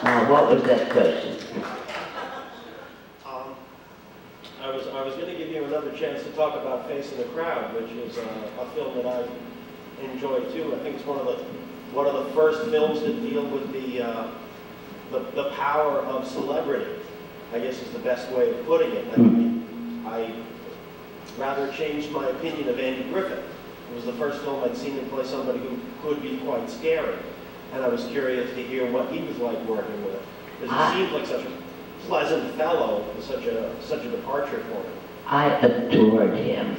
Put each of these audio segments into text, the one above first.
What was that question? I was going to give you another chance to talk about Face in the Crowd, which is a film that I've enjoyed too. I think it's one of the first films that deal with the power of celebrity, I guess is the best way of putting it. I rather changed my opinion of Andy Griffith. It was the first film I'd seen him play somebody who could be quite scary. And I was curious to hear what he was like working with. Because he seemed like such a pleasant fellow, such a departure for him. I adored him.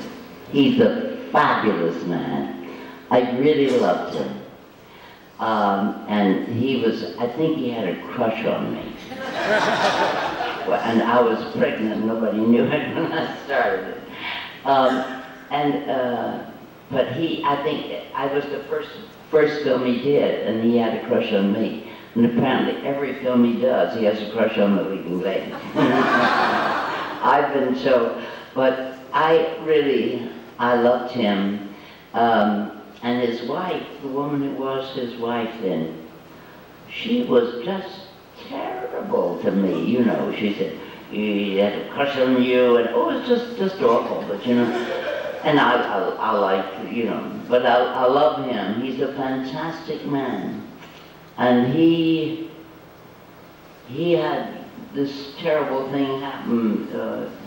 He's a fabulous man. I really loved him. And he was, I think he had a crush on me. And I was pregnant, nobody knew it when I started it. But I think I was the first film he did, and he had a crush on me. And apparently every film he does, he has a crush on the leading lady. I've been so, but I loved him. And his wife, the woman who was his wife then, she was just terrible to me, you know. She said, he had a crush on you, and oh, it's just awful, but you know. And I like, you know, but I love him. He's a fantastic man. And he had this terrible thing happen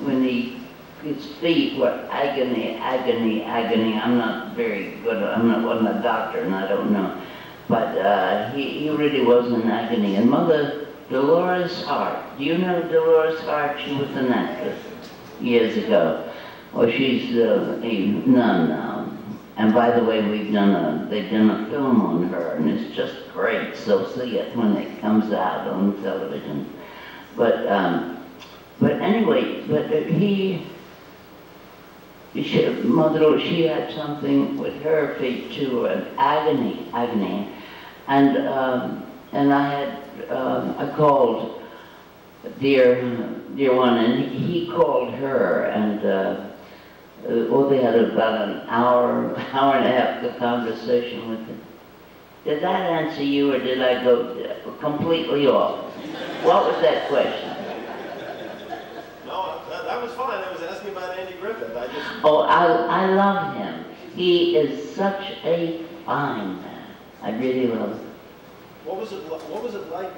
when his feet were agony. I'm not very good, wasn't a doctor and I don't know. But he really was in agony. And Mother Dolores Hart, do you know Dolores Hart? She was an actress years ago. Well, she's a nun now. And by the way, they've done a film on her, and it's just great. So see it when it comes out on television. But anyway, Mother, she had something with her feet too, an agony, and I called dear one, and he called her, and they had about an hour and a half of conversation with him. Did that answer you, or did I go completely off? What was that question? No, that was fine. I was asking about Andy Griffith. Oh, I love him. He is such a fine man. I really love him. What was it like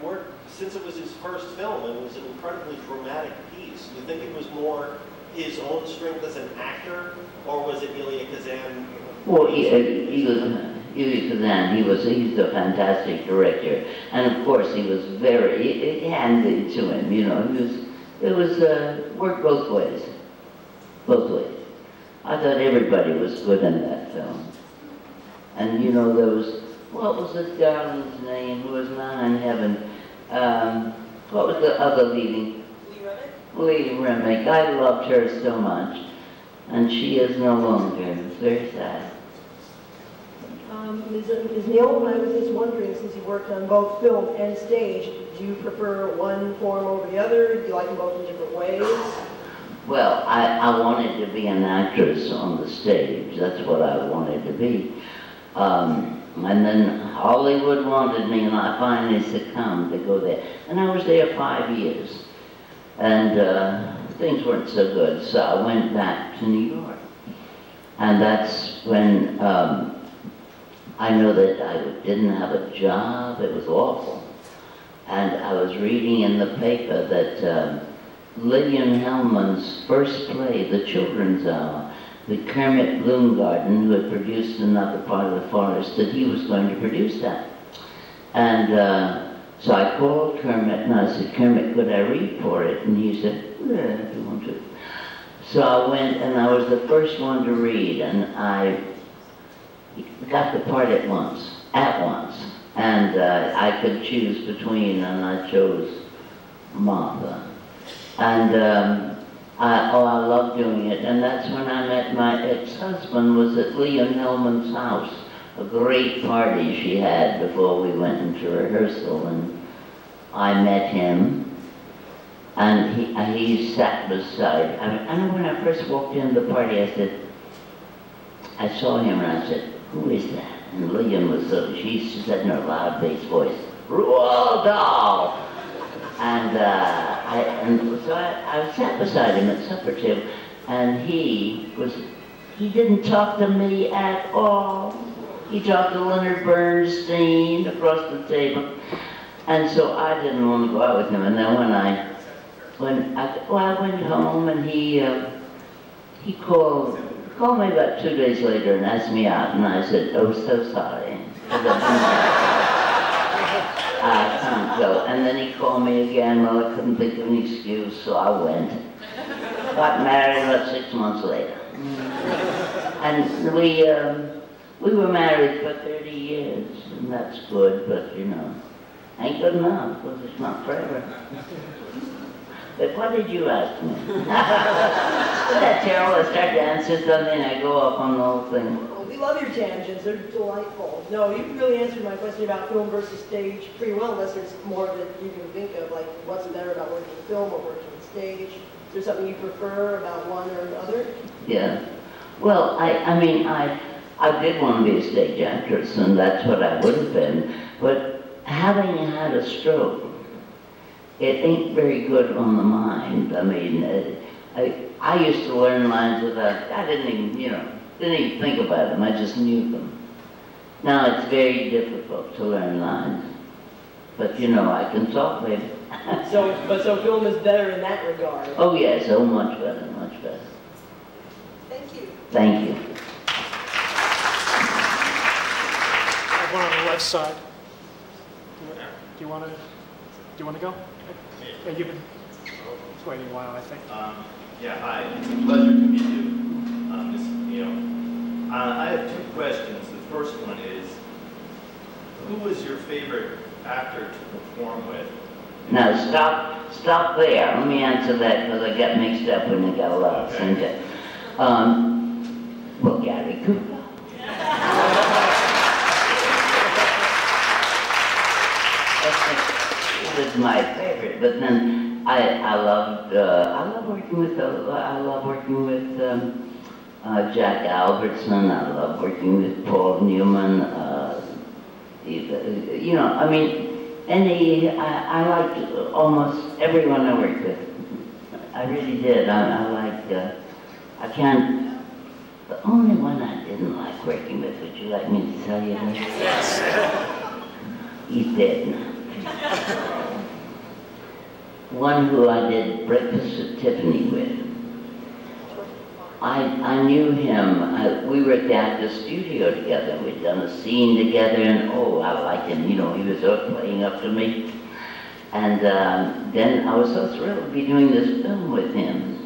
since it was his first film and it was an incredibly dramatic piece? Do you think it was more his own strength as an actor, or was it Elia Kazan? Well, Elia Kazan, he's a fantastic director, and of course he was very handy to him. You know, it was worked both ways. I thought everybody was good in that film, and you know what was this darling's name who is now in heaven? What was the other leading? Lee Remick. I loved her so much, and she is no longer. It's very sad. Ms. Neal, I was just wondering, since you worked on both film and stage, do you prefer one form over the other? Do you like them both in different ways? Well, I wanted to be an actress on the stage. That's what I wanted to be. And then Hollywood wanted me, and I finally succumbed to go there. And I was there 5 years. And things weren't so good, so I went back to New York. And that's when I know that I didn't have a job. It was awful. And I was reading in the paper that Lillian Hellman's first play, The Children's Hour, with Kermit Bloomgarden, who had produced Another Part of the Forest, that he was going to produce that. And so I called Kermit and I said, Kermit, could I read for it? And he said, yeah, if you want to. So I went, and I was the first one to read, and I got the part at once. And I could choose between, and I chose Martha. And I loved doing it. And that's when I met my ex-husband, was at Lillian Hellman's house. A great party she had before we went into rehearsal, and I met him, and he sat beside. I know when I first walked into the party, I saw him and I said, who is that? And Lillian was she said in her loud bass voice, Roald Dahl! And so I sat beside him at supper table, and he didn't talk to me at all. He talked to Leonard Bernstein across the table, and so I didn't want to go out with him. And then when I went home, and he called me about 2 days later and asked me out, and I said, "Oh, so sorry. I can't go." And then he called me again. Well, I couldn't think of an excuse, so I went. Got married about 6 months later. And we were married for 30 years, and that's good, but you know, ain't good enough, because it's not forever. But what did you ask me? That terrible, I start to answer something, I go off on the whole thing. Oh, we love your tangents, they're delightful. No, you really answered my question about film versus stage pretty well, unless there's more that you can think of, like what's better about working film or working stage? Is there something you prefer about one or the other? Yeah. Well, I mean, I did want to be a stage actress, and that's what I would have been, but having had a stroke, it ain't very good on the mind. I mean, I used to learn lines without, I didn't even think about them, I just knew them. Now it's very difficult to learn lines, but you know, I can talk maybe. So film is better in that regard? Oh yes, oh much better, much better. Thank you. Thank you. One on the left side. Do you want to go? Yeah, you've been waiting a while, I think. Yeah, hi. It's a pleasure to meet you. I have two questions. The first one is, who was your favorite actor to perform with? Now stop there. Let me answer that because I got mixed up when I got a lot of things. Well, Gary Cooper. He was my favorite, but then I love working with Jack Albertson. I love working with Paul Newman. You know, I mean, I liked almost everyone I worked with. I really did. The only one I didn't like working with, would you like me to tell you that? Yes. He's dead now. One who I did Breakfast at Tiffany with. I knew him. We were at the Actors Studio together. We'd done a scene together, and oh, I liked him. You know, he was playing up to me. And then I was so thrilled to be doing this film with him.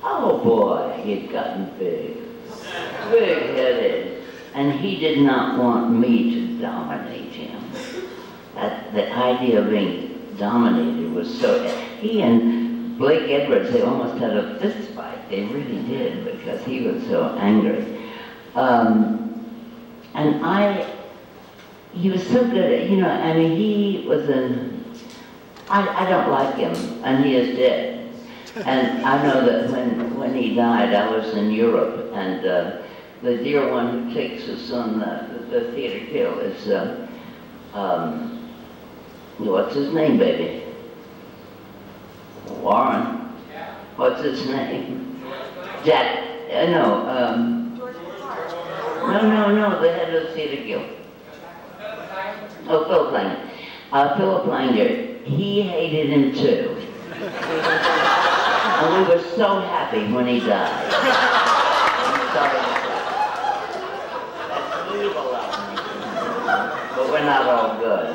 Oh boy, he'd gotten big-headed, and he did not want me to dominate him. The idea of being dominated was so. He and Blake Edwards, they almost had a fist fight. They really did, because he was so angry. He was so good at, you know, I mean, he was I don't like him, and he is dead. And I know that when he died, I was in Europe, and the dear one who takes us on the theater kill is, what's his name, baby? Warren. What's his name? Jack, no, the head of the theater guild. Oh, Philip Langer. Philip Langer, he hated him too. And we were so happy when he died. I'm sorry to say. That's legal of me. But we're not all good.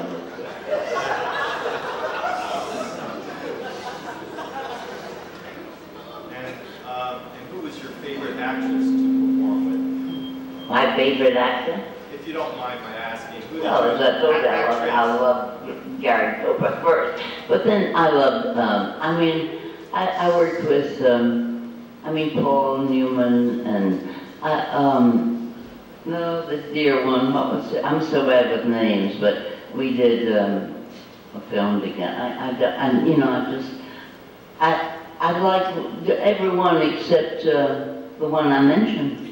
And who was your favorite actress to perform with? My favorite actor? If you don't mind my asking, who Well, as I told you, I love Gary Cooper first. But then I loved, I worked with, Paul Newman and, no, the dear one, what was it? I'm so bad with names, but we did a film together. I liked everyone except the one I mentioned.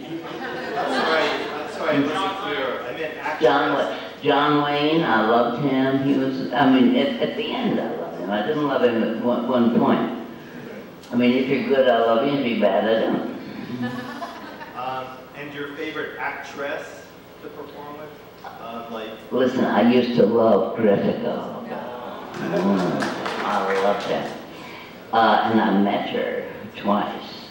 I'm sorry, I wasn't clear. I meant actress. John Wayne, I loved him. He was, I mean, at the end I loved him. I didn't love him at one point. I mean, if you're good, I love you. If you're bad, I don't. And your favorite actress to perform with? Listen, I used to love Greta Garbo. I loved her. And I met her twice.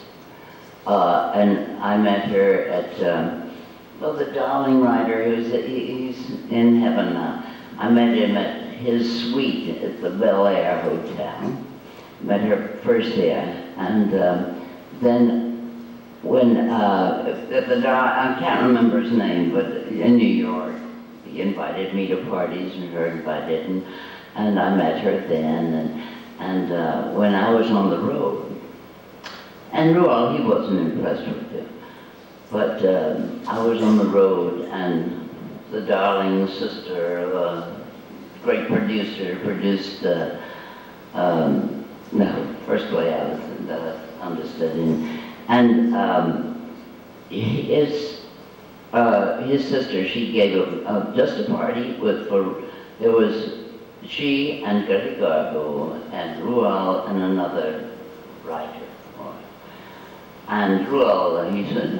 And I met her at, the Darling writer, he's in heaven now. I met him at his suite at the Bel Air Hotel. Met her first there. And then when, I can't remember his name, but in New York, he invited me to parties and her invited, and I met her then, and when I was on the road, and Ruel, he wasn't impressed with it, but I was on the road, and the Darling sister, great producer, produced First Way I was understudying, and his sister, she gave just a party there was she and Greta Garbo and Ruel and another writer. And Ruel, he said,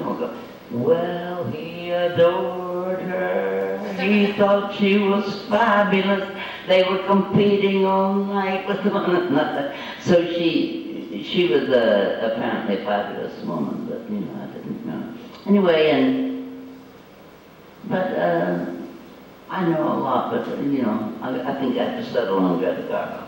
well, he adored her. He thought she was fabulous. They were competing all night with one another. So she was apparently a fabulous woman, but I didn't know. Anyway, but I know a lot, but I think I have to settle on Greta Garbo.